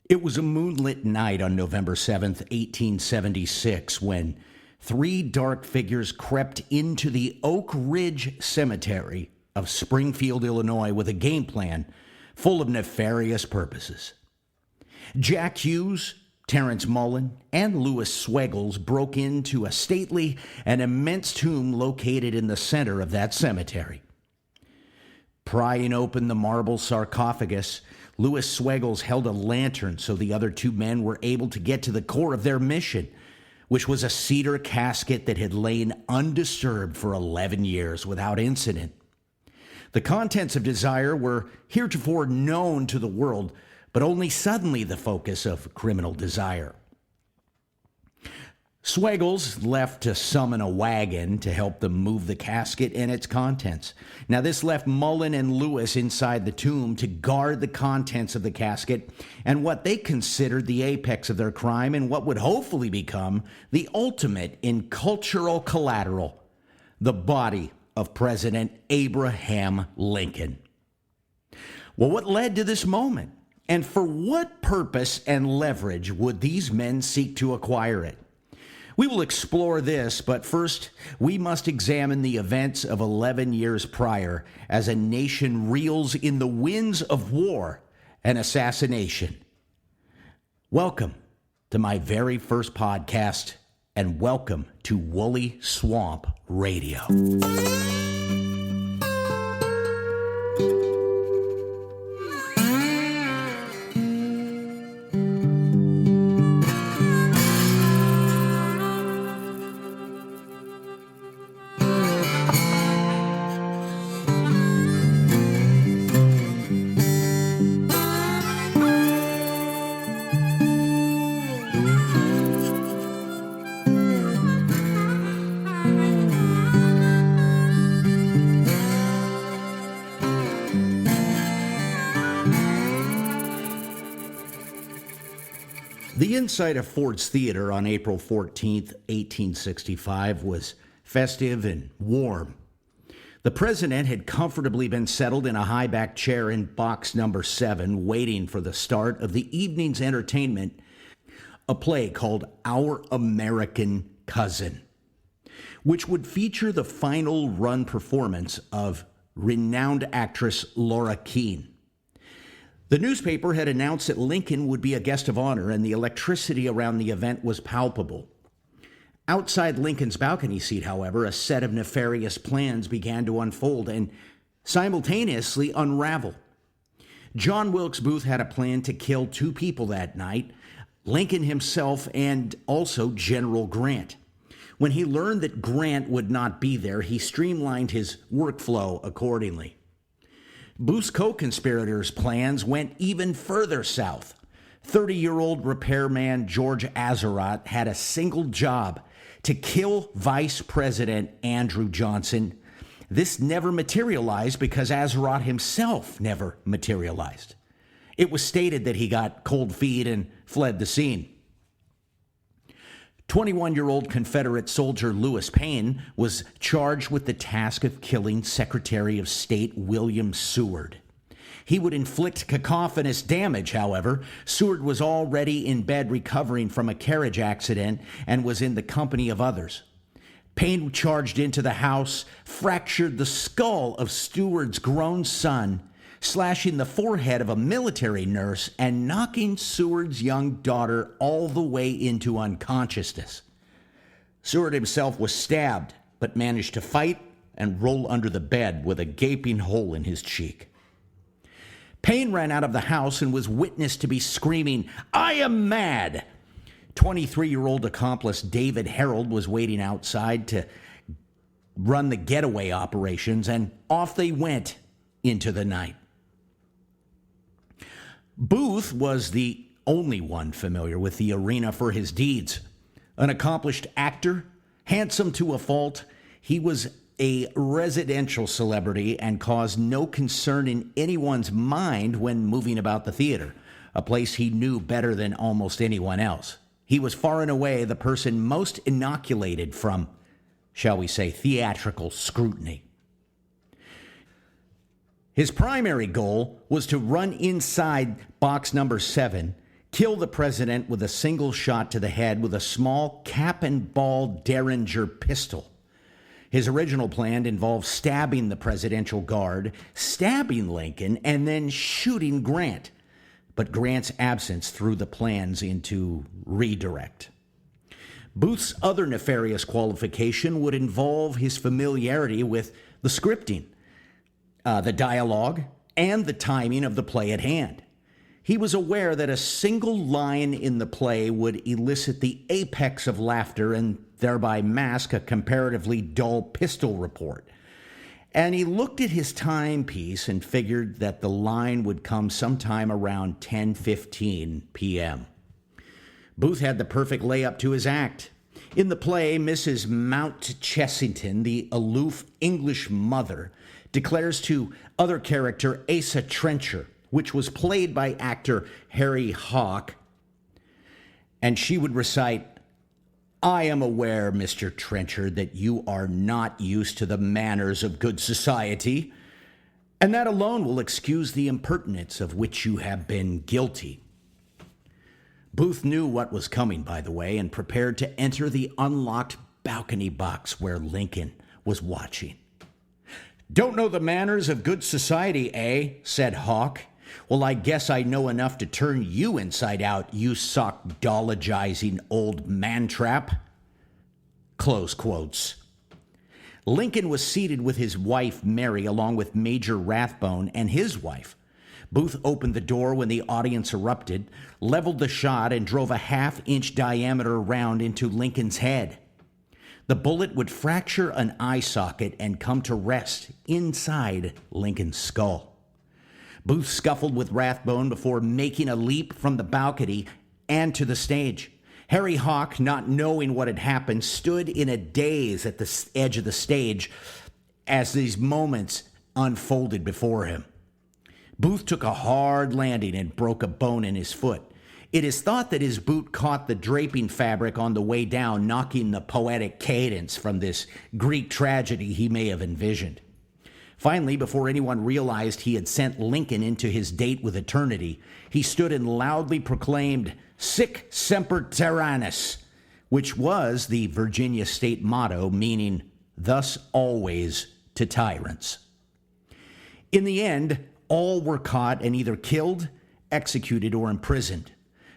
It was a moonlit night on November 7th, 1876, when three dark figures crept into the Oak Ridge Cemetery of Springfield, Illinois, with a game plan full of nefarious purposes. Jack Hughes, Terrence Mullen, and Louis Swegels broke into a stately and immense tomb located in the center of that cemetery. Prying open the marble sarcophagus, Louis Swegels held a lantern so the other two men were able to get to the core of their mission, which was a cedar casket that had lain undisturbed for 11 years without incident. The contents of Desire were heretofore known to the world, but only suddenly the focus of criminal desire. Swegels left to summon a wagon to help them move the casket and its contents. Now, this left Mullen and Lewis inside the tomb to guard the contents of the casket and what they considered the apex of their crime and what would hopefully become the ultimate in cultural collateral, the body of President Abraham Lincoln. Well, what led to this moment? And for what purpose and leverage would these men seek to acquire it? We will explore this, but first, we must examine the events of 11 years prior as a nation reels in the winds of war and assassination. Welcome to my very first podcast, and welcome to Woolly Swamp Radio. The inside of Ford's Theater on April 14th, 1865 was festive and warm. The president had comfortably been settled in a high-backed chair in box number 7, waiting for the start of the evening's entertainment, a play called Our American Cousin, which would feature the final run performance of renowned actress Laura Keene. The newspaper had announced that Lincoln would be a guest of honor, and the electricity around the event was palpable. Outside Lincoln's balcony seat, however, a set of nefarious plans began to unfold and simultaneously unravel. John Wilkes Booth had a plan to kill two people that night, Lincoln himself and also General Grant. When he learned that Grant would not be there, he streamlined his workflow accordingly. Booth's co-conspirators' plans went even further south. 30-year-old repairman George Azerodt had a single job: to kill Vice President Andrew Johnson. This never materialized because Azerodt himself never materialized. It was stated that he got cold feet and fled the scene. 21-year-old Confederate soldier Lewis Payne was charged with the task of killing Secretary of State William Seward. He would inflict cacophonous damage, however. Seward was already in bed recovering from a carriage accident and was in the company of others. Payne charged into the house, fractured the skull of Seward's grown son, slashing the forehead of a military nurse and knocking Seward's young daughter all the way into unconsciousness. Seward himself was stabbed, but managed to fight and roll under the bed with a gaping hole in his cheek. Payne ran out of the house and was witnessed to be screaming, "I am mad!" 23-year-old accomplice David Harold was waiting outside to run the getaway operations, and off they went into the night. Booth was the only one familiar with the arena for his deeds. An accomplished actor, handsome to a fault, he was a residential celebrity and caused no concern in anyone's mind when moving about the theater, a place he knew better than almost anyone else. He was far and away the person most inoculated from, shall we say, theatrical scrutiny. His primary goal was to run inside box number 7, kill the president with a single shot to the head with a small cap and ball Derringer pistol. His original plan involved stabbing the presidential guard, stabbing Lincoln, and then shooting Grant. But Grant's absence threw the plans into redirect. Booth's other nefarious qualification would involve his familiarity with the scripting, the dialogue, and the timing of the play at hand. He was aware that a single line in the play would elicit the apex of laughter and thereby mask a comparatively dull pistol report. And he looked at his timepiece and figured that the line would come sometime around 10:15 p.m. Booth had the perfect layup to his act. In the play, Mrs. Mount Chessington, the aloof English mother, declares to other character Asa Trencher, which was played by actor Harry Hawk, and she would recite, "I am aware, Mr. Trencher, that you are not used to the manners of good society, and that alone will excuse the impertinence of which you have been guilty." Booth knew what was coming, by the way, and prepared to enter the unlocked balcony box where Lincoln was watching. "Don't know the manners of good society, eh?" said Hawk. "Well, I guess I know enough to turn you inside out, you sockdologizing old man-trap." Close quotes. Lincoln was seated with his wife, Mary, along with Major Rathbone and his wife. Booth opened the door when the audience erupted, leveled the shot, and drove a half-inch diameter round into Lincoln's head. The bullet would fracture an eye socket and come to rest inside Lincoln's skull. Booth scuffled with Rathbone before making a leap from the balcony and to the stage. Harry Hawk, not knowing what had happened, stood in a daze at the edge of the stage as these moments unfolded before him. Booth took a hard landing and broke a bone in his foot. It is thought that his boot caught the draping fabric on the way down, knocking the poetic cadence from this Greek tragedy he may have envisioned. Finally, before anyone realized he had sent Lincoln into his date with eternity, he stood and loudly proclaimed, "Sic semper tyrannis," which was the Virginia state motto, meaning, "Thus always to tyrants." In the end, all were caught and either killed, executed, or imprisoned.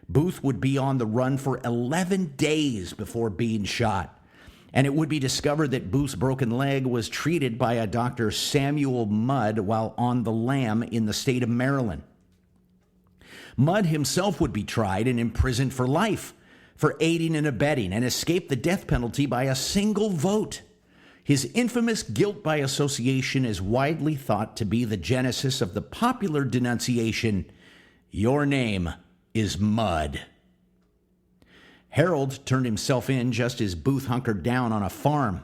Booth would be on the run for 11 days before being shot, and it would be discovered that Booth's broken leg was treated by a Dr. Samuel Mudd while on the lam in the state of Maryland. Mudd himself would be tried and imprisoned for life for aiding and abetting and escaped the death penalty by a single vote. His infamous guilt by association is widely thought to be the genesis of the popular denunciation, "Your name is Mud." Harold turned himself in just as Booth hunkered down on a farm.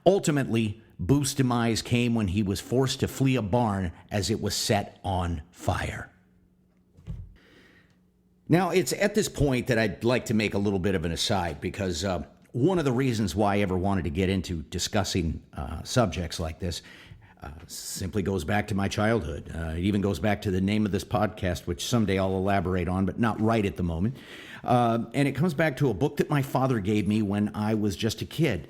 Ultimately, Booth's demise came when he was forced to flee a barn as it was set on fire. Now, it's at this point that I'd like to make a little bit of an aside, because one of the reasons why I ever wanted to get into discussing subjects like this simply goes back to my childhood. It even goes back to the name of this podcast, which someday I'll elaborate on, but not right at the moment. And it comes back to a book that my father gave me when I was just a kid.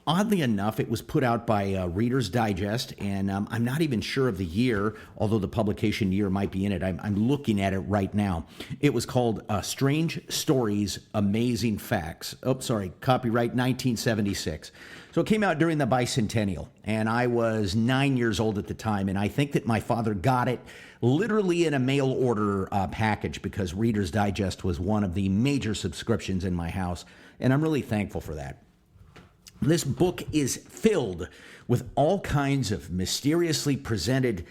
Oddly enough, it was put out by Reader's Digest, and I'm not even sure of the year, although the publication year might be in it. I'm looking at it right now. It was called Strange Stories, Amazing Facts. Copyright 1976. So it came out during the bicentennial, and I was 9 years old at the time, and I think that my father got it literally in a mail order package, because Reader's Digest was one of the major subscriptions in my house, and I'm really thankful for that. This book is filled with all kinds of mysteriously presented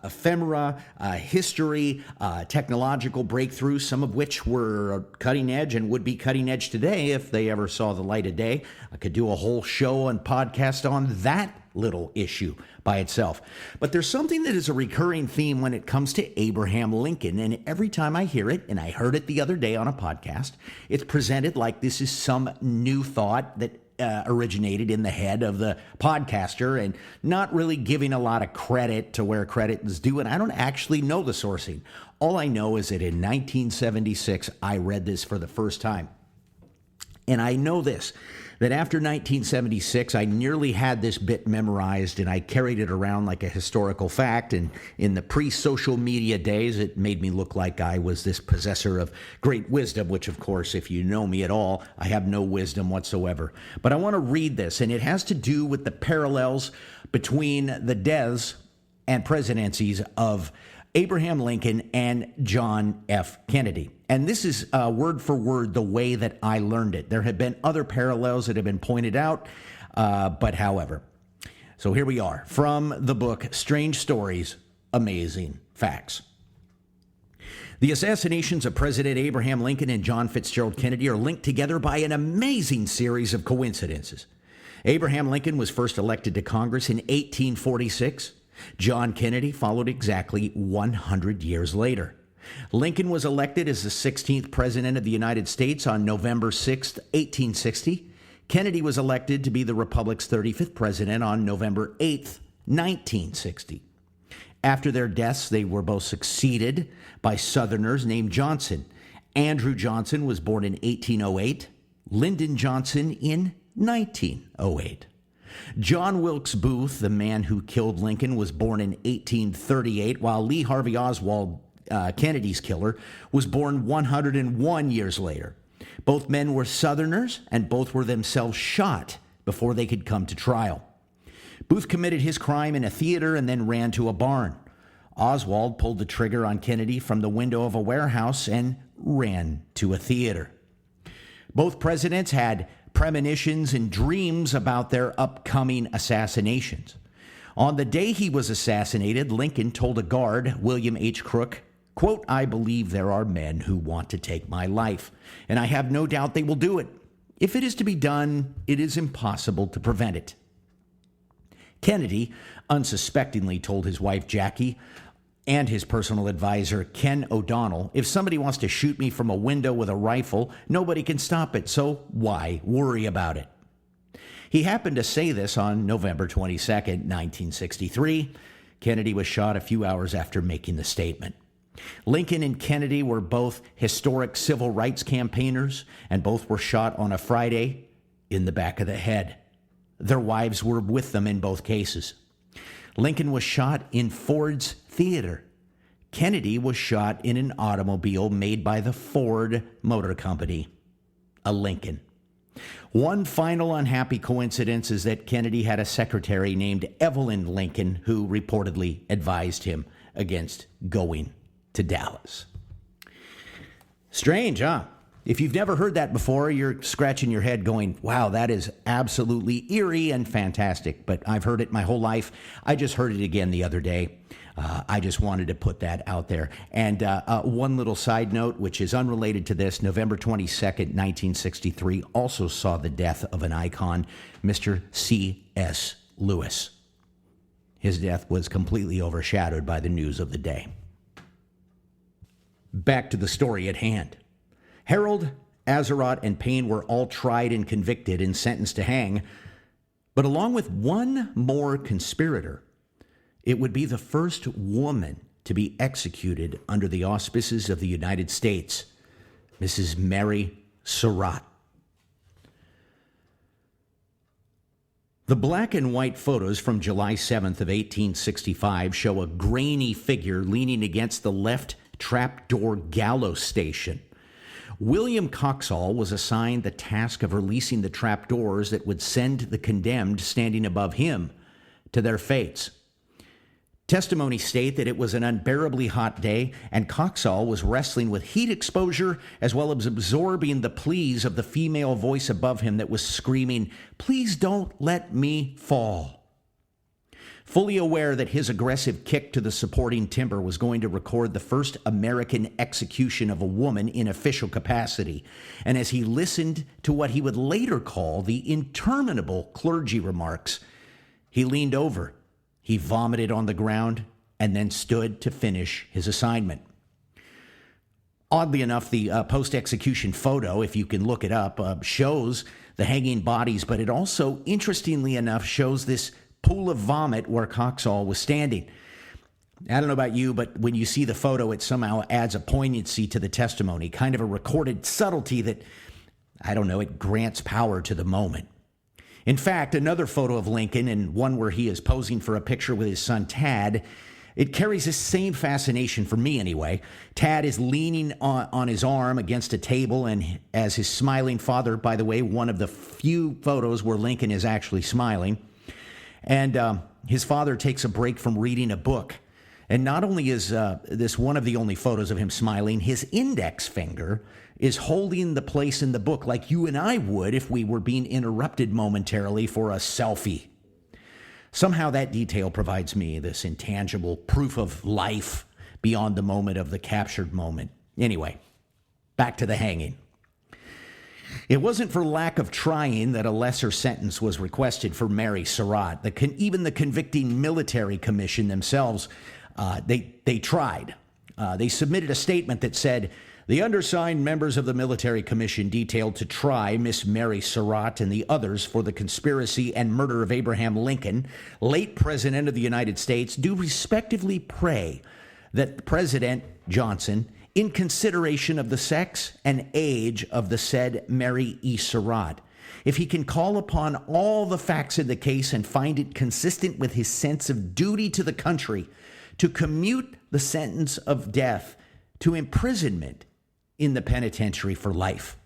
ephemera, history, technological breakthroughs, some of which were cutting edge and would be cutting edge today if they ever saw the light of day. I could do a whole show and podcast on that little issue by itself. But there's something that is a recurring theme when it comes to Abraham Lincoln, and every time I hear it, and I heard it the other day on a podcast, it's presented like this is some new thought that originated in the head of the podcaster, and not really giving a lot of credit to where credit is due. And I don't actually know the sourcing. All I know is that in 1976, I read this for the first time. And I know this, that after 1976, I nearly had this bit memorized, and I carried it around like a historical fact. And in the pre-social media days, it made me look like I was this possessor of great wisdom, which, of course, if you know me at all, I have no wisdom whatsoever. But I want to read this, and it has to do with the parallels between the deaths and presidencies of Abraham Lincoln and John F. Kennedy. And this is word for word the way that I learned it. There have been other parallels that have been pointed out, but however. So here we are from the book, Strange Stories, Amazing Facts. The assassinations of President Abraham Lincoln and John Fitzgerald Kennedy are linked together by an amazing series of coincidences. Abraham Lincoln was first elected to Congress in 1846. John Kennedy followed exactly 100 years later. Lincoln was elected as the 16th President of the United States on November 6, 1860. Kennedy was elected to be the Republic's 35th President on November 8, 1960. After their deaths, they were both succeeded by Southerners named Johnson. Andrew Johnson was born in 1808, Lyndon Johnson in 1908. John Wilkes Booth, the man who killed Lincoln, was born in 1838, while Lee Harvey Oswald, Kennedy's killer, was born 101 years later. Both men were Southerners, and both were themselves shot before they could come to trial. Booth committed his crime in a theater and then ran to a barn. Oswald pulled the trigger on Kennedy from the window of a warehouse and ran to a theater. Both presidents had premonitions and dreams about their upcoming assassinations. On the day he was assassinated, Lincoln told a guard, William H. Crook, quote, "I believe there are men who want to take my life, and I have no doubt they will do it. If it is to be done, it is impossible to prevent it." Kennedy unsuspectingly told his wife, Jackie, and his personal advisor, Ken O'Donnell, "If somebody wants to shoot me from a window with a rifle, nobody can stop it, so why worry about it?" He happened to say this on November 22nd, 1963. Kennedy was shot a few hours after making the statement. Lincoln and Kennedy were both historic civil rights campaigners, and both were shot on a Friday in the back of the head. Their wives were with them in both cases. Lincoln was shot in Ford's theater. Kennedy was shot in an automobile made by the Ford Motor Company, a Lincoln. One final unhappy coincidence is that Kennedy had a secretary named Evelyn Lincoln who reportedly advised him against going to Dallas. Strange, huh? If you've never heard that before, you're scratching your head going, wow, that is absolutely eerie and fantastic. But I've heard it my whole life. I just heard it again the other day. I just wanted to put that out there. And one little side note, which is unrelated to this, November 22nd, 1963, also saw the death of an icon, Mr. C.S. Lewis. His death was completely overshadowed by the news of the day. Back to the story at hand. Harold, Azeroth, and Payne were all tried and convicted and sentenced to hang, but along with one more conspirator, it would be the first woman to be executed under the auspices of the United States, Mrs. Mary Surratt. The black and white photos from July 7th of 1865 show a grainy figure leaning against the left trapdoor gallows station. William Coxall was assigned the task of releasing the trapdoors that would send the condemned standing above him to their fates. Testimonies state that it was an unbearably hot day, and Coxall was wrestling with heat exposure as well as absorbing the pleas of the female voice above him that was screaming, "Please don't let me fall." Fully aware that his aggressive kick to the supporting timber was going to record the first American execution of a woman in official capacity, and as he listened to what he would later call the interminable clergy remarks, he leaned over, he vomited on the ground, and then stood to finish his assignment. Oddly enough, the post-execution photo, if you can look it up, shows the hanging bodies, but it also, interestingly enough, shows this pool of vomit where Coxall was standing. I don't know about you, but when you see the photo, it somehow adds a poignancy to the testimony, kind of a recorded subtlety that, I don't know, it grants power to the moment. In fact, another photo of Lincoln, and one where he is posing for a picture with his son Tad, it carries the same fascination for me anyway. Tad is leaning on his arm against a table, and as his smiling father, by the way, one of the few photos where Lincoln is actually smiling. And his father takes a break from reading a book. And not only is this one of the only photos of him smiling, his index finger is holding the place in the book like you and I would if we were being interrupted momentarily for a selfie. Somehow that detail provides me this intangible proof of life beyond the moment of the captured moment. Anyway, back to the hanging. It wasn't for lack of trying that a lesser sentence was requested for Mary Surratt. Even the convicting military commission themselves, they tried. They submitted a statement that said, the undersigned members of the military commission detailed to try Miss Mary Surratt and the others for the conspiracy and murder of Abraham Lincoln, late President of the United States, do respectively pray that President Johnson, in consideration of the sex and age of the said Mary E. Surratt, if he can call upon all the facts in the case and find it consistent with his sense of duty to the country, to commute the sentence of death to imprisonment in the penitentiary for life.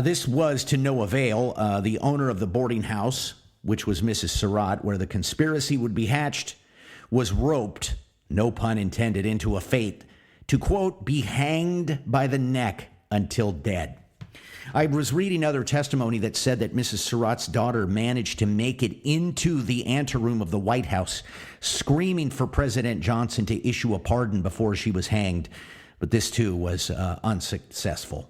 This was to no avail. The owner of the boarding house, which was Mrs. Surratt, where the conspiracy would be hatched, was roped, no pun intended, into a fate to, quote, be hanged by the neck until dead. I was reading other testimony that said that Mrs. Surratt's daughter managed to make it into the anteroom of the White House, screaming for President Johnson to issue a pardon before she was hanged. But this, too, was unsuccessful.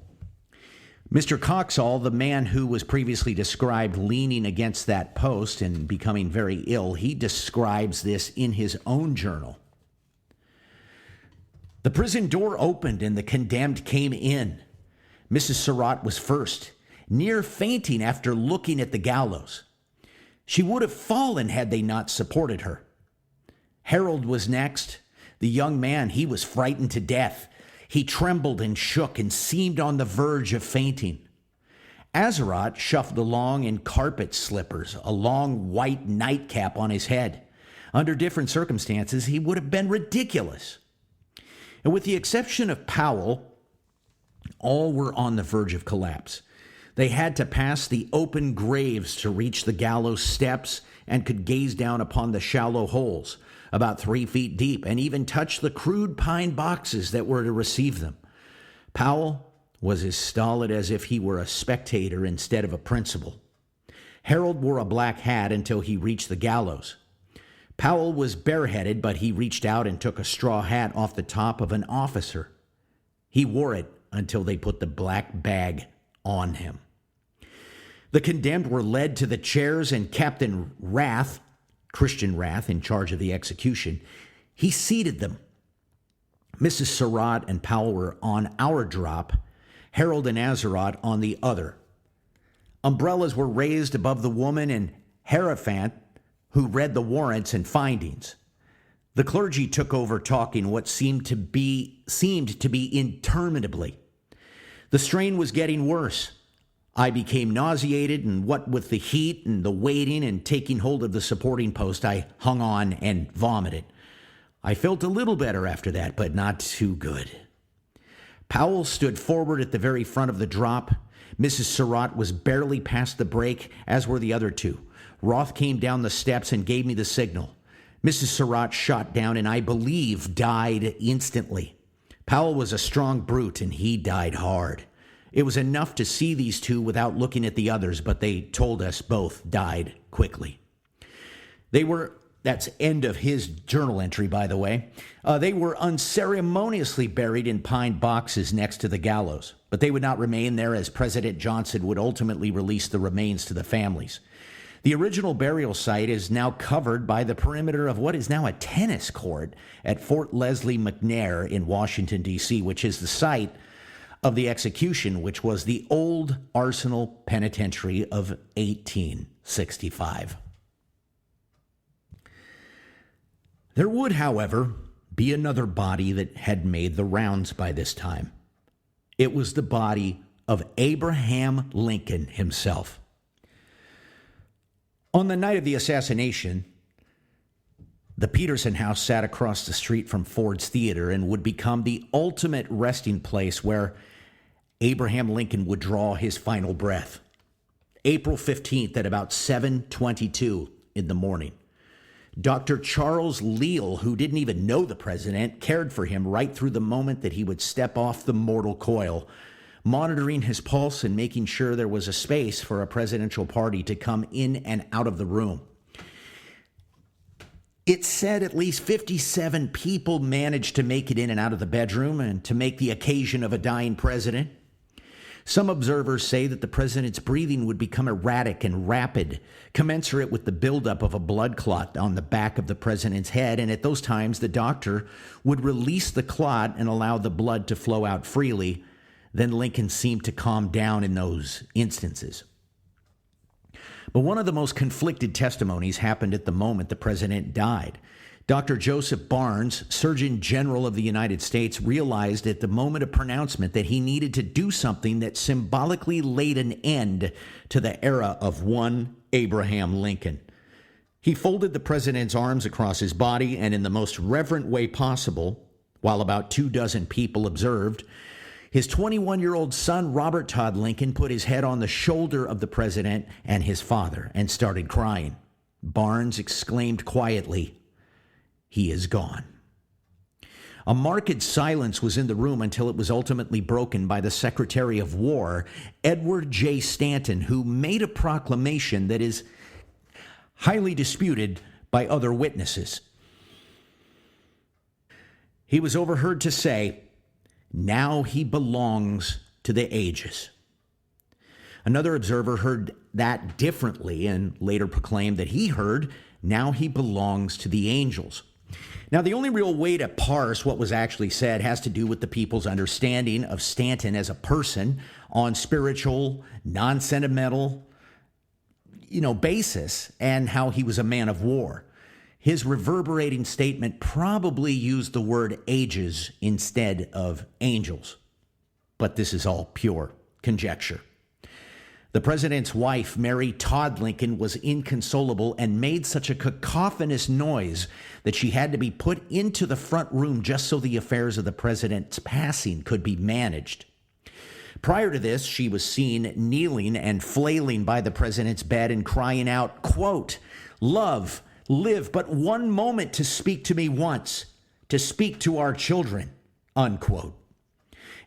Mr. Coxall, the man who was previously described leaning against that post and becoming very ill, he describes this in his own journal. The prison door opened and the condemned came in. Mrs. Surratt was first, near fainting after looking at the gallows. She would have fallen had they not supported her. Harold was next. The young man, he was frightened to death. He trembled and shook and seemed on the verge of fainting. Azarat shuffled along in carpet slippers, a long white nightcap on his head. Under different circumstances, he would have been ridiculous. And with the exception of Powell, all were on the verge of collapse. They had to pass the open graves to reach the gallows steps and could gaze down upon the shallow holes, about 3 feet deep, and even touch the crude pine boxes that were to receive them. Powell was as stolid as if he were a spectator instead of a principal. Harold wore a black hat until he reached the gallows. Powell was bareheaded, but he reached out and took a straw hat off the top of an officer. He wore it until they put the black bag on him. The condemned were led to the chairs, and Captain Rath, Christian Rath, in charge of the execution, he seated them. Mrs. Surratt and Powell were on our drop, Harold and Azarat on the other. Umbrellas were raised above the woman and Hierophant, who read the warrants and findings. The clergy took over talking what seemed to be interminably. The strain was getting worse. I became nauseated, and what with the heat and the waiting and taking hold of the supporting post, I hung on and vomited. I felt a little better after that, but not too good. Powell stood forward at the very front of the drop. Mrs. Surratt was barely past the break, as were the other two. Roth came down the steps and gave me the signal. Mrs. Surratt shot down and I believe died instantly. Powell was a strong brute and he died hard. It was enough to see these two without looking at the others, but they told us both died quickly. That's end of his journal entry, by the way. They were unceremoniously buried in pine boxes next to the gallows, but they would not remain there as President Johnson would ultimately release the remains to the families. The original burial site is now covered by the perimeter of what is now a tennis court at Fort Leslie McNair in Washington, D.C., which is the site of the execution, which was the old Arsenal Penitentiary of 1865. There would, however, be another body that had made the rounds by this time. It was the body of Abraham Lincoln himself. On the night of the assassination, the Peterson House sat across the street from Ford's Theater and would become the ultimate resting place where Abraham Lincoln would draw his final breath. April 15th at about 7:22 in the morning. Dr. Charles Leal, who didn't even know the president, cared for him right through the moment that he would step off the mortal coil, monitoring his pulse and making sure there was a space for a presidential party to come in and out of the room. It said at least 57 people managed to make it in and out of the bedroom and to make the occasion of a dying president. Some observers say that the president's breathing would become erratic and rapid, commensurate with the buildup of a blood clot on the back of the president's head, and at those times the doctor would release the clot and allow the blood to flow out freely. Then Lincoln seemed to calm down in those instances. But one of the most conflicted testimonies happened at the moment the president died. Dr. Joseph Barnes, Surgeon General of the United States, realized at the moment of pronouncement that he needed to do something that symbolically laid an end to the era of one Abraham Lincoln. He folded the president's arms across his body and in the most reverent way possible, while about 24 people observed, his 21-year-old son, Robert Todd Lincoln, put his head on the shoulder of the president and his father and started crying. Barnes exclaimed quietly, "He is gone." A marked silence was in the room until it was ultimately broken by the Secretary of War, Edward J. Stanton, who made a proclamation that is highly disputed by other witnesses. He was overheard to say, "Now he belongs to the ages." Another observer heard that differently and later proclaimed that he heard, "Now he belongs to the angels." Now, the only real way to parse what was actually said has to do with the people's understanding of Stanton as a person on spiritual, non-sentimental, basis, and how he was a man of war. His reverberating statement probably used the word ages instead of angels. But this is all pure conjecture. The president's wife, Mary Todd Lincoln, was inconsolable and made such a cacophonous noise that she had to be put into the front room just so the affairs of the president's passing could be managed. Prior to this, she was seen kneeling and flailing by the president's bed and crying out, quote, "Love, live but one moment to speak to me once, to speak to our children," unquote.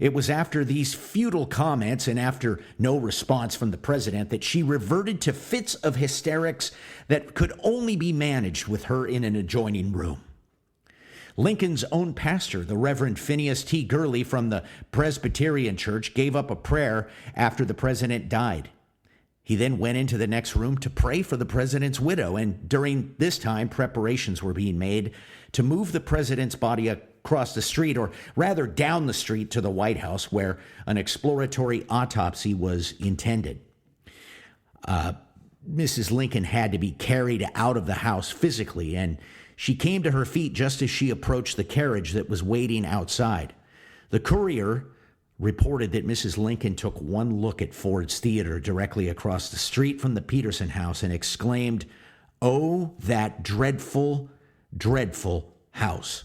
It was after these futile comments and after no response from the president that she reverted to fits of hysterics that could only be managed with her in an adjoining room. Lincoln's own pastor, the Reverend Phineas T. Gurley from the Presbyterian Church, gave up a prayer after the president died. He then went into the next room to pray for the president's widow, and during this time, preparations were being made to move the president's body across the street, or rather down the street to the White House, where an exploratory autopsy was intended. Mrs. Lincoln had to be carried out of the house physically, and she came to her feet just as she approached the carriage that was waiting outside. The courier reported that Mrs. Lincoln took one look at Ford's Theater directly across the street from the Peterson house and exclaimed, "Oh, that dreadful, dreadful house."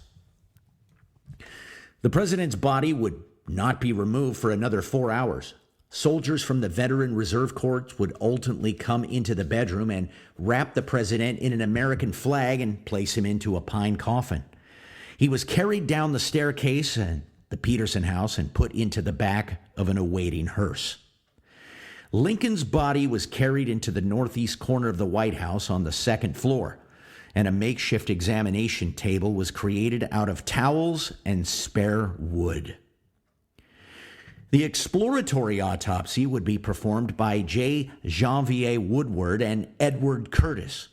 The president's body would not be removed for another 4 hours. Soldiers from the Veteran Reserve Corps would ultimately come into the bedroom and wrap the president in an American flag and place him into a pine coffin. He was carried down the staircase and the Peterson house and put into the back of an awaiting hearse. Lincoln's body was carried into the northeast corner of the White House on the second floor, and a makeshift examination table was created out of towels and spare wood. The exploratory autopsy would be performed by J. Janvier Woodward and Edward Curtis.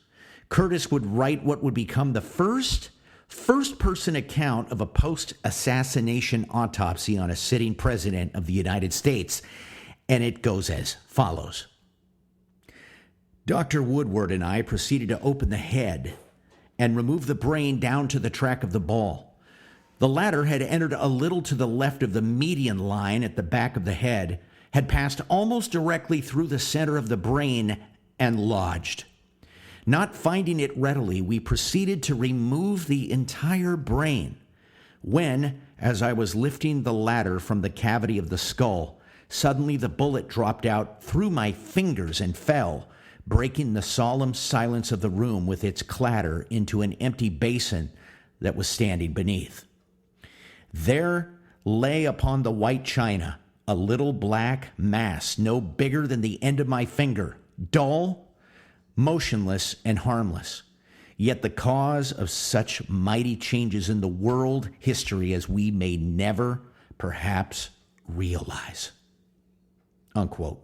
Curtis would write what would become the first-person account of a post-assassination autopsy on a sitting president of the United States, and it goes as follows. Dr. Woodward and I proceeded to open the head and remove the brain down to the track of the ball. The latter had entered a little to the left of the median line at the back of the head, had passed almost directly through the center of the brain, and lodged. Not finding it readily, we proceeded to remove the entire brain, when, as I was lifting the latter from the cavity of the skull, suddenly the bullet dropped out through my fingers and fell, breaking the solemn silence of the room with its clatter into an empty basin that was standing beneath. There lay upon the white china a little black mass no bigger than the end of my finger, dull, motionless, and harmless, yet the cause of such mighty changes in the world history as we may never, perhaps, realize. Unquote.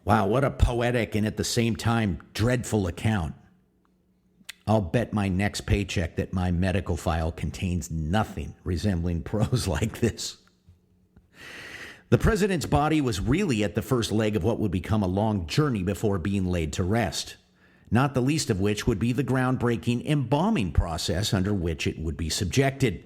Wow, what a poetic and at the same time dreadful account. I'll bet my next paycheck that my medical file contains nothing resembling prose like this. The president's body was really at the first leg of what would become a long journey before being laid to rest, not the least of which would be the groundbreaking embalming process under which it would be subjected.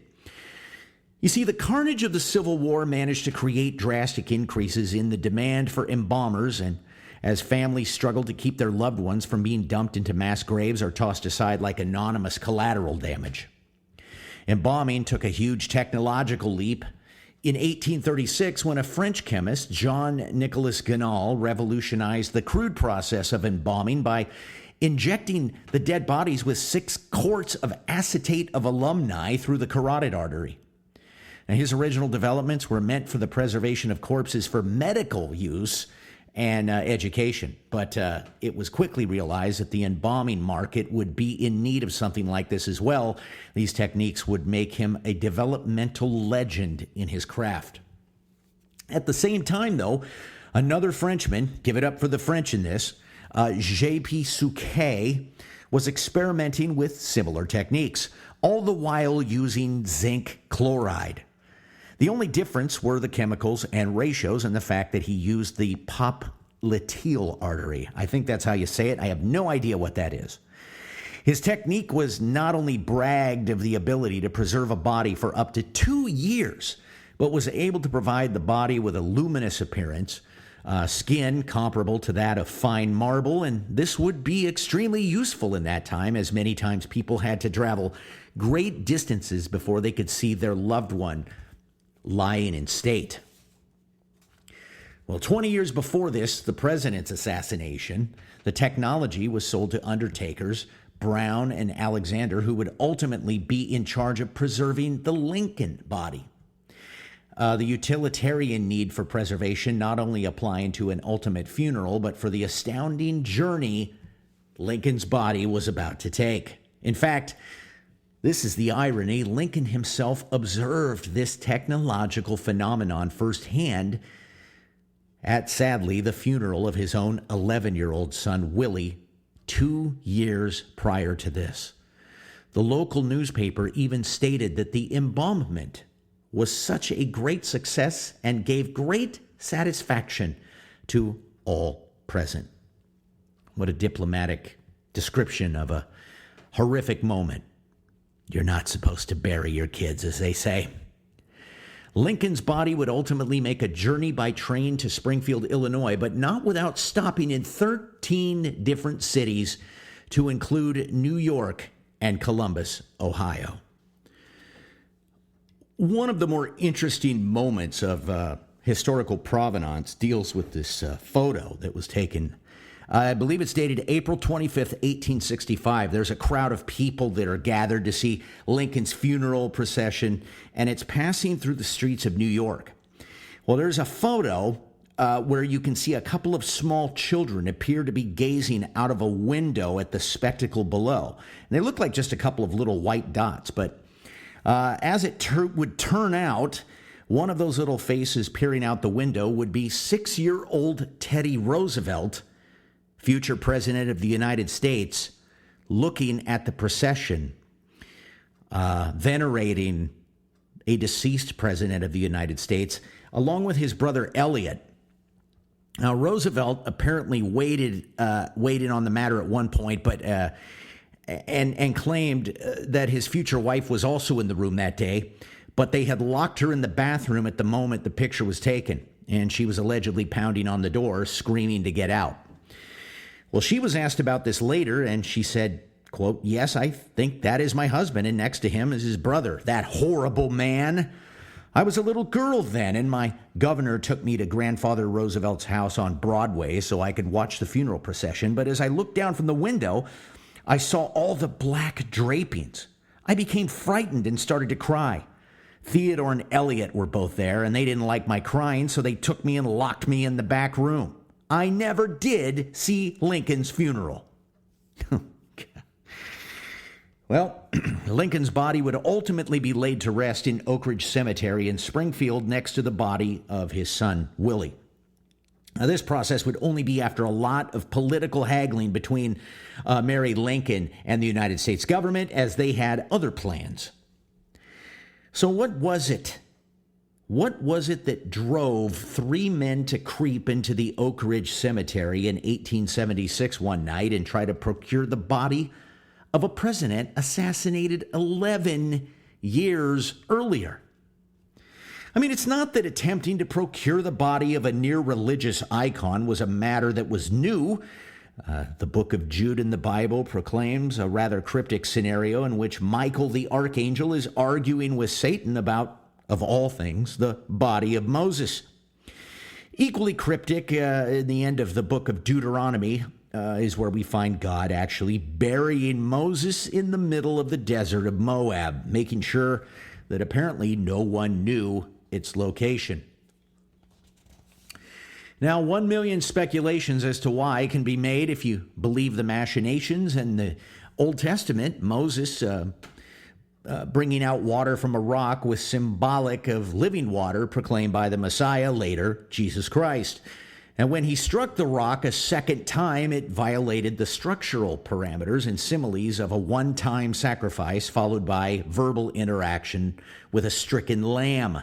You see, the carnage of the Civil War managed to create drastic increases in the demand for embalmers, and as families struggled to keep their loved ones from being dumped into mass graves or tossed aside like anonymous collateral damage. Embalming took a huge technological leap in 1836 when a French chemist, Jean-Nicolas Ganal, revolutionized the crude process of embalming by injecting the dead bodies with 6 quarts of acetate of alumni through the carotid artery. Now, his original developments were meant for the preservation of corpses for medical use and education, but it was quickly realized that the embalming market would be in need of something like this as well. These techniques would make him a developmental legend in his craft. At the same time, though, another Frenchman, give it up for the French in this, J.P. Suquet, was experimenting with similar techniques, all the while using zinc chloride. The only difference were the chemicals and ratios and the fact that he used the popliteal artery. I think that's how you say it. I have no idea what that is. His technique was not only bragged of the ability to preserve a body for up to 2 years, but was able to provide the body with a luminous appearance, skin comparable to that of fine marble, and this would be extremely useful in that time, as many times people had to travel great distances before they could see their loved one lying in state. Well, 20 years before this, the president's assassination, the technology was sold to undertakers, Brown and Alexander, who would ultimately be in charge of preserving the Lincoln body. The utilitarian need for preservation not only applying to an ultimate funeral, but for the astounding journey Lincoln's body was about to take. In fact, this is the irony. Lincoln himself observed this technological phenomenon firsthand at, sadly, the funeral of his own 11-year-old son, Willie, 2 years prior to this. The local newspaper even stated that the embalmment was such a great success and gave great satisfaction to all present. What a diplomatic description of a horrific moment. You're not supposed to bury your kids, as they say. Lincoln's body would ultimately make a journey by train to Springfield, Illinois, but not without stopping in 13 different cities, to include New York and Columbus, Ohio. One of the more interesting moments of historical provenance deals with this photo that was taken. I believe it's dated April 25th, 1865. There's a crowd of people that are gathered to see Lincoln's funeral procession, and it's passing through the streets of New York. Well, there's a photo where you can see a couple of small children appear to be gazing out of a window at the spectacle below. And they look like just a couple of little white dots, but as it would turn out, One of those little faces peering out the window would be 6-year-old Teddy Roosevelt, future president of the United States, looking at the procession, venerating a deceased president of the United States, along with his brother Elliot. Now, Roosevelt apparently weighed in on the matter at one point, but and claimed that his future wife was also in the room that day, but they had locked her in the bathroom at the moment the picture was taken, and she was allegedly pounding on the door, screaming to get out. Well, she was asked about this later, and she said, quote, "Yes, I think that is my husband, and next to him is his brother, that horrible man. I was a little girl then, and my governor took me to Grandfather Roosevelt's house on Broadway so I could watch the funeral procession. But as I looked down from the window, I saw all the black drapings. I became frightened and started to cry. Theodore and Elliot were both there, and they didn't like my crying, so they took me and locked me in the back room. I never did see Lincoln's funeral." Well, Lincoln's body would ultimately be laid to rest in Oak Ridge Cemetery in Springfield next to the body of his son, Willie. Now, this process would only be after a lot of political haggling between Mary Lincoln and the United States government, as they had other plans. So what was it? What was it that drove 3 men to creep into the Oak Ridge Cemetery in 1876 one night and try to procure the body of a president assassinated 11 years earlier? I mean, it's not that attempting to procure the body of a near-religious icon was a matter that was new. The book of Jude in the Bible proclaims a rather cryptic scenario in which Michael the archangel is arguing with Satan about, of all things, the body of Moses. Equally cryptic, in the end of the book of Deuteronomy, is where we find God actually burying Moses in the middle of the desert of Moab, making sure that apparently no one knew its location. Now, 1 million speculations as to why can be made if you believe the machinations in the Old Testament. Moses bringing out water from a rock was symbolic of living water proclaimed by the Messiah, later Jesus Christ. And when he struck the rock a second time, it violated the structural parameters and similes of a one-time sacrifice followed by verbal interaction with a stricken lamb.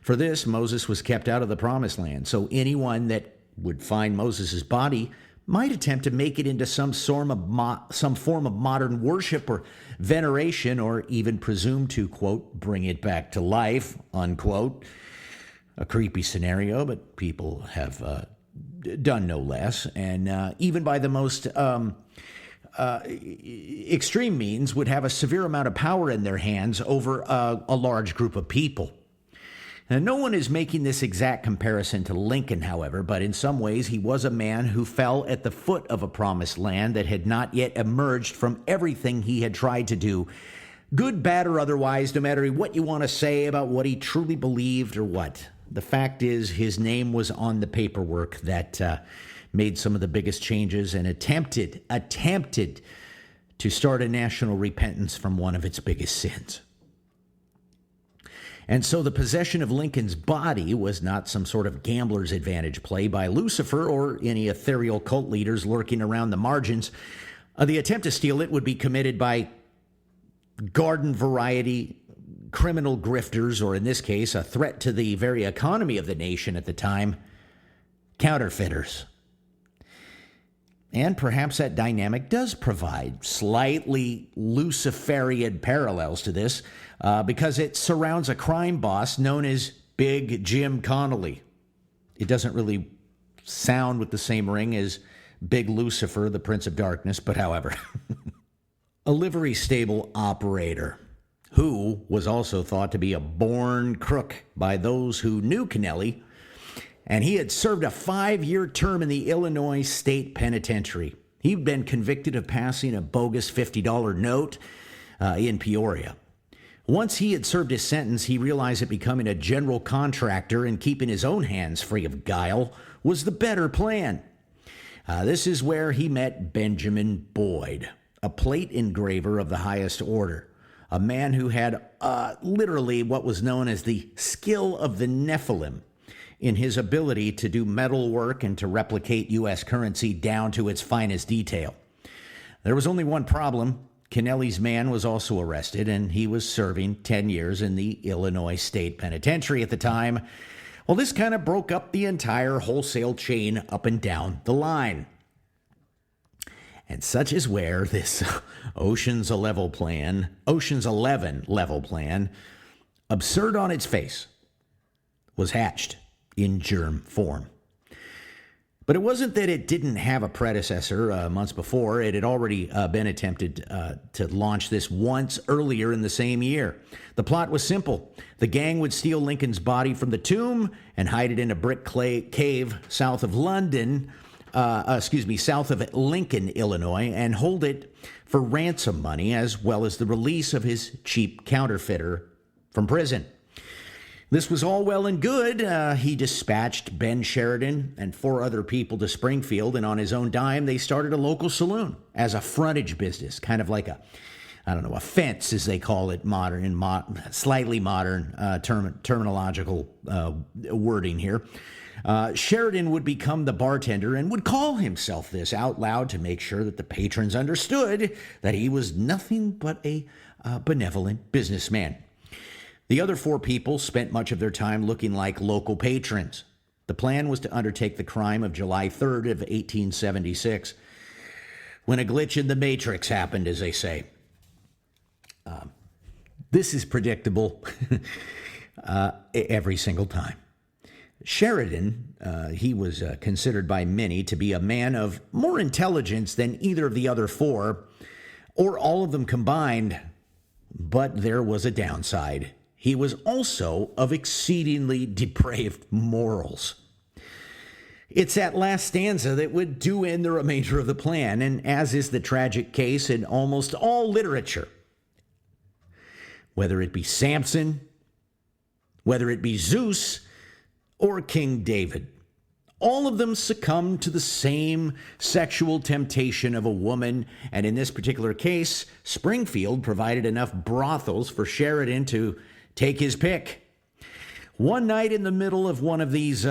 For this, Moses was kept out of the Promised Land, so anyone that would find Moses' body might attempt to make it into some form of modern worship or veneration, or even presume to, quote, bring it back to life, unquote. A creepy scenario, but people have done no less, and even by the most extreme means would have a severe amount of power in their hands over a large group of people. Now, no one is making this exact comparison to Lincoln, however, but in some ways he was a man who fell at the foot of a promised land that had not yet emerged from everything he had tried to do, good, bad, or otherwise, no matter what you want to say about what he truly believed or what. The fact is, his name was on the paperwork that made some of the biggest changes and attempted to start a national repentance from one of its biggest sins. And so the possession of Lincoln's body was not some sort of gambler's advantage play by Lucifer or any ethereal cult leaders lurking around the margins. The attempt to steal it would be committed by garden variety criminal grifters, or in this case, a threat to the very economy of the nation at the time, counterfeiters. And perhaps that dynamic does provide slightly Luciferian parallels to this, because it surrounds a crime boss known as Big Jim Connolly. It doesn't really sound with the same ring as Big Lucifer, the Prince of Darkness, but however. A livery stable operator who was also thought to be a born crook by those who knew Connelly, and he had served a 5-year term in the Illinois State Penitentiary. He'd been convicted of passing a bogus $50 note in Peoria. Once he had served his sentence, he realized that becoming a general contractor and keeping his own hands free of guile was the better plan. This is where he met Benjamin Boyd, a plate engraver of the highest order, a man who had literally what was known as the skill of the Nephilim in his ability to do metal work and to replicate U.S. currency down to its finest detail. There was only one problem. Kennelly's man was also arrested, and he was serving 10 years in the Illinois State Penitentiary at the time. Well, this kind of broke up the entire wholesale chain up and down the line. And such is where this Ocean's 11 level plan, absurd on its face, was hatched in germ form. But it wasn't that it didn't have a predecessor months before. It had already been attempted to launch this once earlier in the same year. The plot was simple. The gang would steal Lincoln's body from the tomb and hide it in a brick cave south of south of Lincoln, Illinois, and hold it for ransom money as well as the release of his cheap counterfeiter from prison. This was all well and good. He dispatched Ben Sheridan and 4 other people to Springfield, and on his own dime, they started a local saloon as a frontage business, kind of like a fence, as they call it, slightly modern terminological wording here. Sheridan would become the bartender and would call himself this out loud to make sure that the patrons understood that he was nothing but a benevolent businessman. The other 4 people spent much of their time looking like local patrons. The plan was to undertake the crime of July 3rd of 1876, when a glitch in the matrix happened, as they say. This is predictable every single time. Sheridan, he was considered by many to be a man of more intelligence than either of the other 4, or all of them combined, but there was a downside. He was also of exceedingly depraved morals. It's that last stanza that would do in the remainder of the plan, and as is the tragic case in almost all literature, whether it be Samson, whether it be Zeus, or King David, all of them succumbed to the same sexual temptation of a woman, and in this particular case, Springfield provided enough brothels for Sheridan to take his pick. One night in the middle of one of these,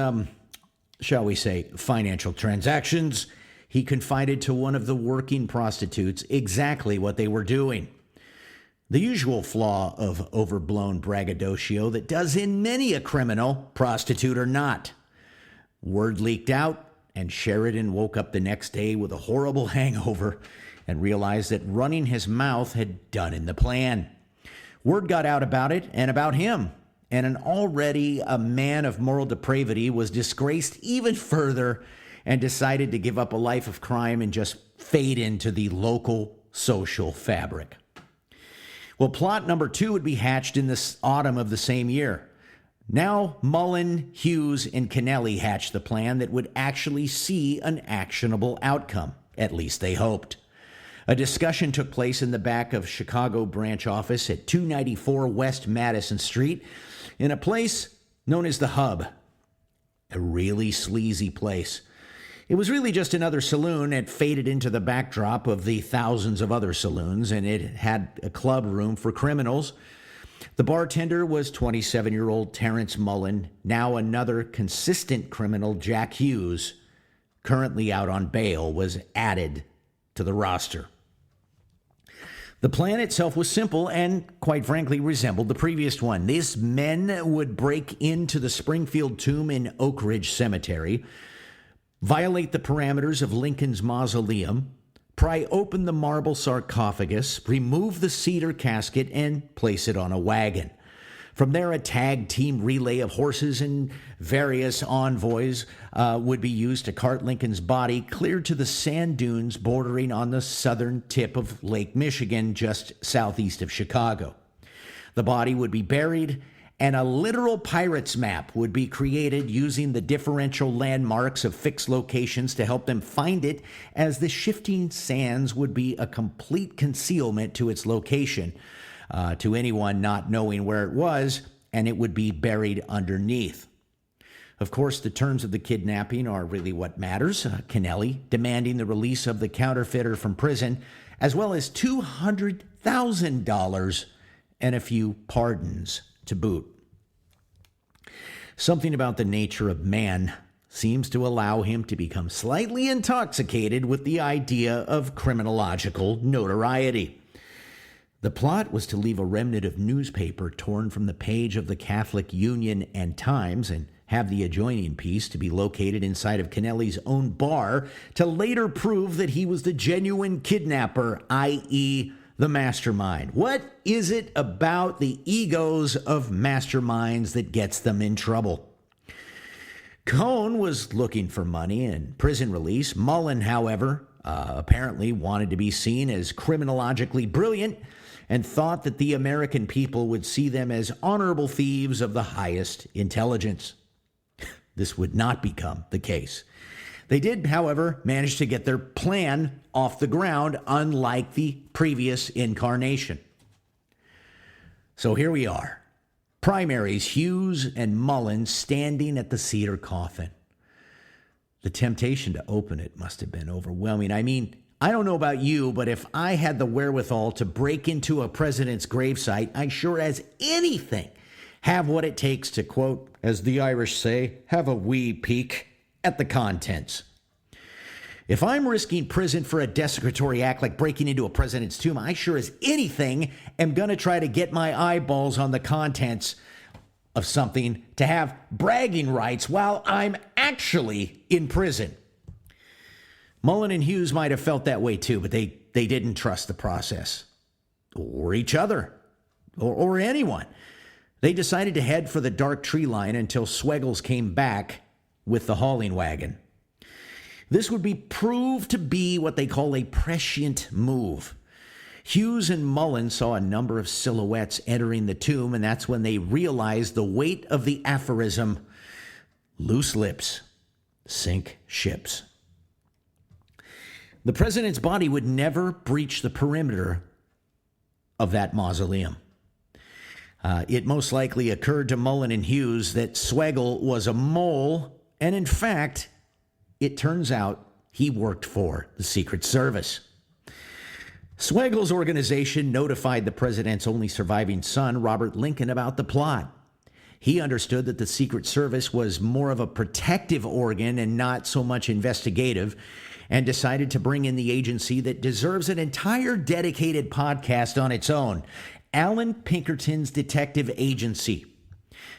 shall we say, financial transactions, he confided to one of the working prostitutes exactly what they were doing. The usual flaw of overblown braggadocio that does in many a criminal, prostitute or not. Word leaked out, and Sheridan woke up the next day with a horrible hangover and realized that running his mouth had done in the plan. Word got out about it and about him, and an already a man of moral depravity was disgraced even further and decided to give up a life of crime and just fade into the local social fabric. Well, plot number 2 would be hatched in the autumn of the same year. Now, Mullen, Hughes, and Kennelly hatched the plan that would actually see an actionable outcome. At least they hoped. A discussion took place in the back of Chicago branch office at 294 West Madison Street in a place known as the Hub. A really sleazy place. It was really just another saloon. It faded into the backdrop of the thousands of other saloons, and it had a club room for criminals. The bartender was 27-year-old Terrence Mullen, now another consistent criminal, Jack Hughes, currently out on bail, was added to the roster. The plan itself was simple and, quite frankly, resembled the previous one. These men would break into the Springfield tomb in Oak Ridge Cemetery, violate the parameters of Lincoln's mausoleum, pry open the marble sarcophagus, remove the cedar casket, and place it on a wagon. From there, a tag team relay of horses and various envoys would be used to cart Lincoln's body clear to the sand dunes bordering on the southern tip of Lake Michigan, just southeast of Chicago. The body would be buried, and a literal pirate's map would be created using the differential landmarks of fixed locations to help them find it, as the shifting sands would be a complete concealment to its location, to anyone not knowing where it was, and it would be buried underneath. Of course, the terms of the kidnapping are really what matters. Kennelly demanding the release of the counterfeiter from prison, as well as $200,000 and a few pardons to boot. Something about the nature of man seems to allow him to become slightly intoxicated with the idea of criminological notoriety. The plot was to leave a remnant of newspaper torn from the page of the Catholic Union and Times and have the adjoining piece to be located inside of Kennelly's own bar to later prove that he was the genuine kidnapper, i.e., the mastermind. What is it about the egos of masterminds that gets them in trouble? Cohn was looking for money and prison release. Mullen, however, apparently wanted to be seen as criminologically brilliant and thought that the American people would see them as honorable thieves of the highest intelligence. This would not become the case. They did, however, manage to get their plan off the ground, unlike the previous incarnation. So here we are. Primaries, Hughes and Mullen standing at the cedar coffin. The temptation to open it must have been overwhelming. I mean, I don't know about you, but if I had the wherewithal to break into a president's gravesite, I sure as anything have what it takes to, quote, as the Irish say, have a wee peek at the contents. If I'm risking prison for a desecratory act like breaking into a president's tomb, I sure as anything am going to try to get my eyeballs on the contents of something to have bragging rights while I'm actually in prison. Mullen and Hughes might have felt that way too, but they didn't trust the process or each other or anyone. They decided to head for the dark tree line until Sweggles came back with the hauling wagon. This would be proved to be what they call a prescient move. Hughes and Mullen saw a number of silhouettes entering the tomb, and that's when they realized the weight of the aphorism, loose lips sink ships. The president's body would never breach the perimeter of that mausoleum. It most likely occurred to Mullen and Hughes that Sweggle was a mole, and in fact, it turns out he worked for the Secret Service. Sweggle's organization notified the president's only surviving son, Robert Lincoln, about the plot. He understood that the Secret Service was more of a protective organ and not so much investigative, and decided to bring in the agency that deserves an entire dedicated podcast on its own, Alan Pinkerton's Detective Agency,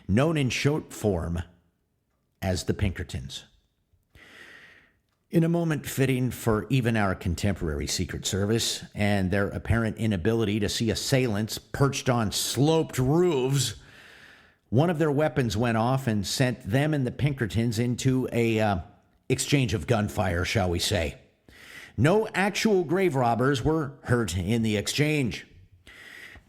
known in short form as the Pinkertons. In a moment fitting for even our contemporary Secret Service and their apparent inability to see assailants perched on sloped roofs, one of their weapons went off and sent them and the Pinkertons into a exchange of gunfire, shall we say. No actual grave robbers were hurt in the exchange.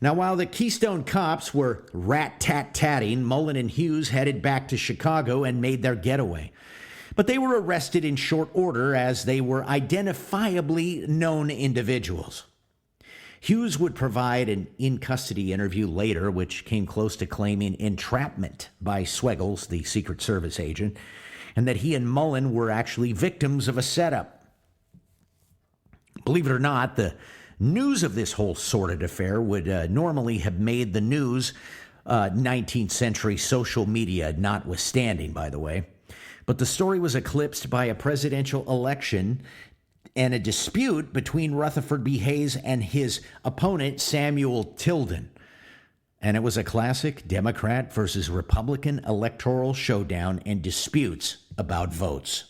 Now, while the Keystone Cops were rat-tat-tatting, Mullen and Hughes headed back to Chicago and made their getaway. But they were arrested in short order as they were identifiably known individuals. Hughes would provide an in-custody interview later, which came close to claiming entrapment by Sweggles, the Secret Service agent, and that he and Mullen were actually victims of a setup. Believe it or not, the news of this whole sordid affair would normally have made the news, 19th century social media notwithstanding, by the way. But the story was eclipsed by a presidential election and a dispute between Rutherford B. Hayes and his opponent, Samuel Tilden. And it was a classic Democrat versus Republican electoral showdown and disputes about votes.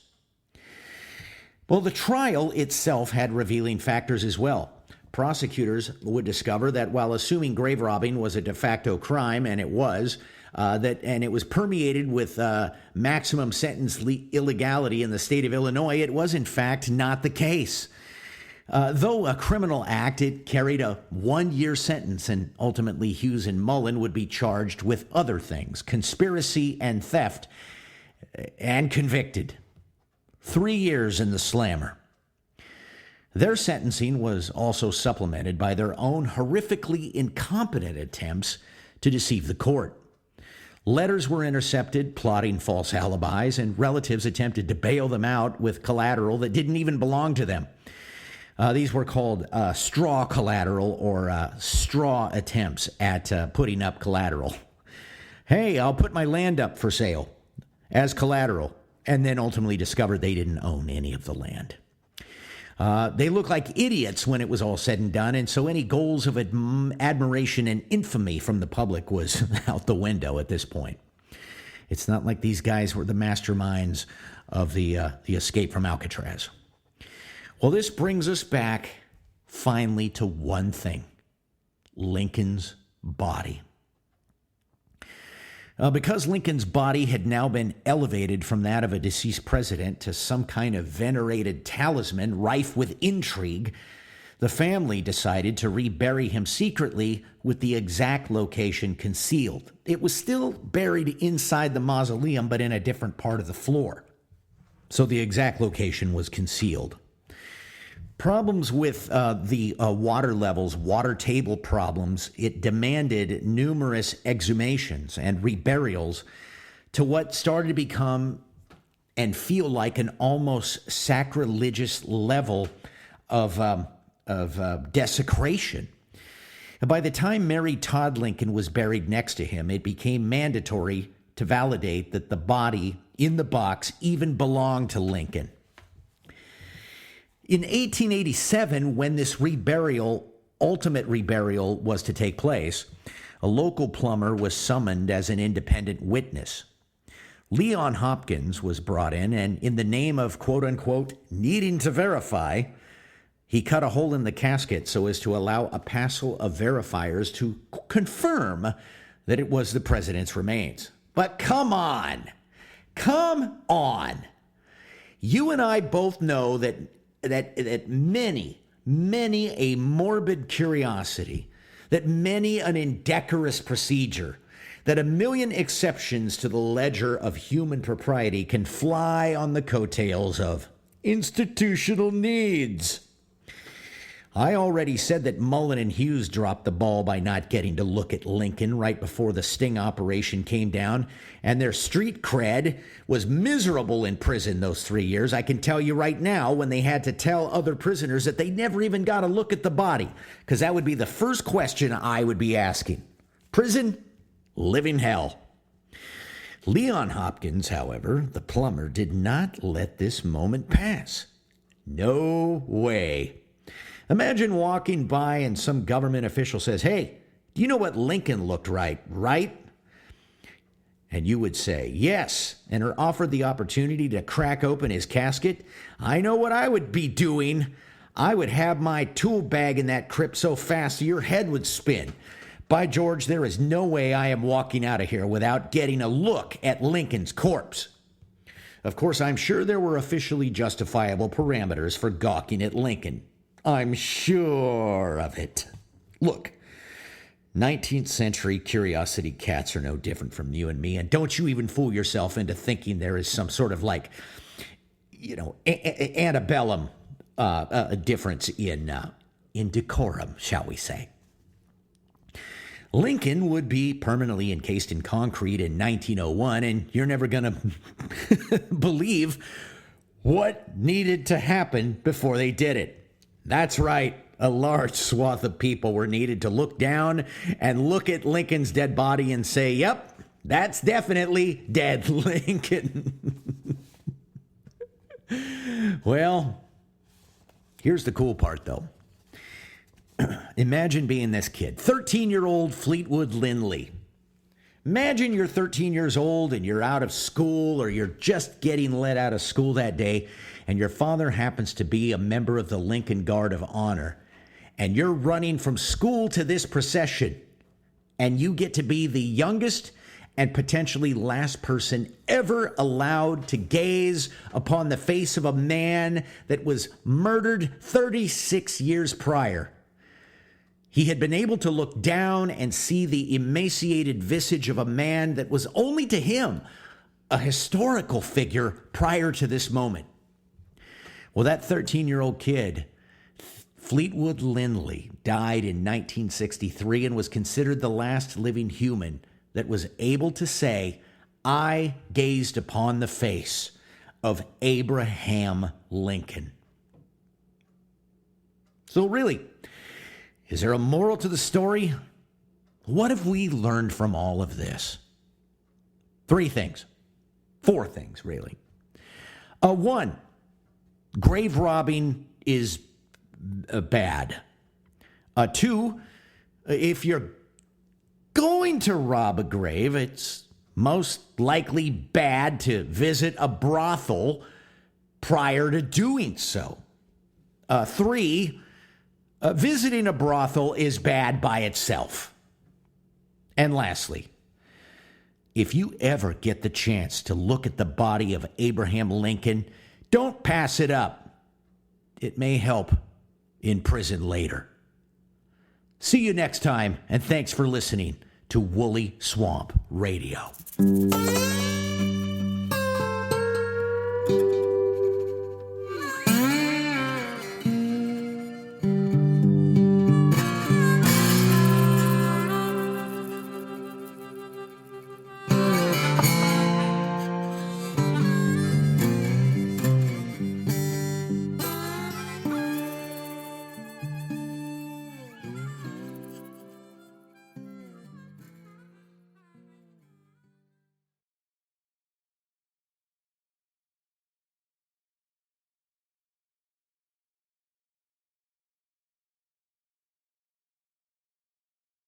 Well, the trial itself had revealing factors as well. Prosecutors would discover that while assuming grave robbing was a de facto crime, and it was, and it was permeated with maximum sentence illegality in the state of Illinois, it was in fact not the case. Though a criminal act, it carried a 1-year sentence, and ultimately Hughes and Mullen would be charged with other things, conspiracy and theft, and convicted. 3 years in the slammer. Their sentencing was also supplemented by their own horrifically incompetent attempts to deceive the court. Letters were intercepted, plotting false alibis, and relatives attempted to bail them out with collateral that didn't even belong to them. These were called straw collateral or straw attempts at putting up collateral. Hey, I'll put my land up for sale as collateral, and then ultimately discovered they didn't own any of the land. They looked like idiots when it was all said and done, and so any goals of admiration and infamy from the public was out the window at this point. It's not like these guys were the masterminds of the escape from Alcatraz. Well, this brings us back finally to one thing: Lincoln's body. Because Lincoln's body had now been elevated from that of a deceased president to some kind of venerated talisman rife with intrigue, the family decided to rebury him secretly with the exact location concealed. It was still buried inside the mausoleum, but in a different part of the floor. So the exact location was concealed. Problems with the water levels, water table problems, it demanded numerous exhumations and reburials to what started to become and feel like an almost sacrilegious level of desecration. By the time Mary Todd Lincoln was buried next to him, it became mandatory to validate that the body in the box even belonged to Lincoln. In 1887, when this ultimate reburial was to take place, a local plumber was summoned as an independent witness. Leon Hopkins was brought in the name of, quote-unquote, needing to verify, he cut a hole in the casket so as to allow a passel of verifiers to confirm that it was the president's remains. But come on! You and I both know that many a morbid curiosity, that many an indecorous procedure, that a million exceptions to the ledger of human propriety can fly on the coattails of institutional needs. I already said that Mullen and Hughes dropped the ball by not getting to look at Lincoln right before the sting operation came down, and their street cred was miserable in prison those 3 years. I can tell you right now, when they had to tell other prisoners that they never even got a look at the body, because that would be the first question I would be asking. Prison? Living hell. Leon Hopkins, however, the plumber, did not let this moment pass. No way. Imagine walking by and some government official says, "Hey, do you know what Lincoln looked right? And you would say, "Yes," and are offered the opportunity to crack open his casket. I know what I would be doing. I would have my tool bag in that crypt so fast your head would spin. By George, there is no way I am walking out of here without getting a look at Lincoln's corpse. Of course, I'm sure there were officially justifiable parameters for gawking at Lincoln. I'm sure of it. Look, 19th century curiosity cats are no different from you and me, and don't you even fool yourself into thinking there is some sort of antebellum difference in decorum, shall we say. Lincoln would be permanently encased in concrete in 1901, and you're never going to believe what needed to happen before they did it. That's right. A large swath of people were needed to look down and look at Lincoln's dead body and say, "Yep, that's definitely dead Lincoln." Well, here's the cool part, though. Imagine being this kid, 13-year-old Fleetwood Lindley. Imagine you're 13 years old and you're out of school, or you're just getting let out of school that day, and your father happens to be a member of the Lincoln Guard of Honor, and you're running from school to this procession, and you get to be the youngest and potentially last person ever allowed to gaze upon the face of a man that was murdered 36 years prior. He had been able to look down and see the emaciated visage of a man that was only to him a historical figure prior to this moment. Well, that 13-year-old kid, Fleetwood Lindley, died in 1963 and was considered the last living human that was able to say, "I gazed upon the face of Abraham Lincoln." So really, is there a moral to the story? What have we learned from all of this? 3 things. 4 things, really. 1, grave robbing is bad. 2, if you're going to rob a grave, it's most likely bad to visit a brothel prior to doing so. 3, visiting a brothel is bad by itself. And lastly, if you ever get the chance to look at the body of Abraham Lincoln, don't pass it up. It may help in prison later. See you next time, and thanks for listening to Woolly Swamp Radio.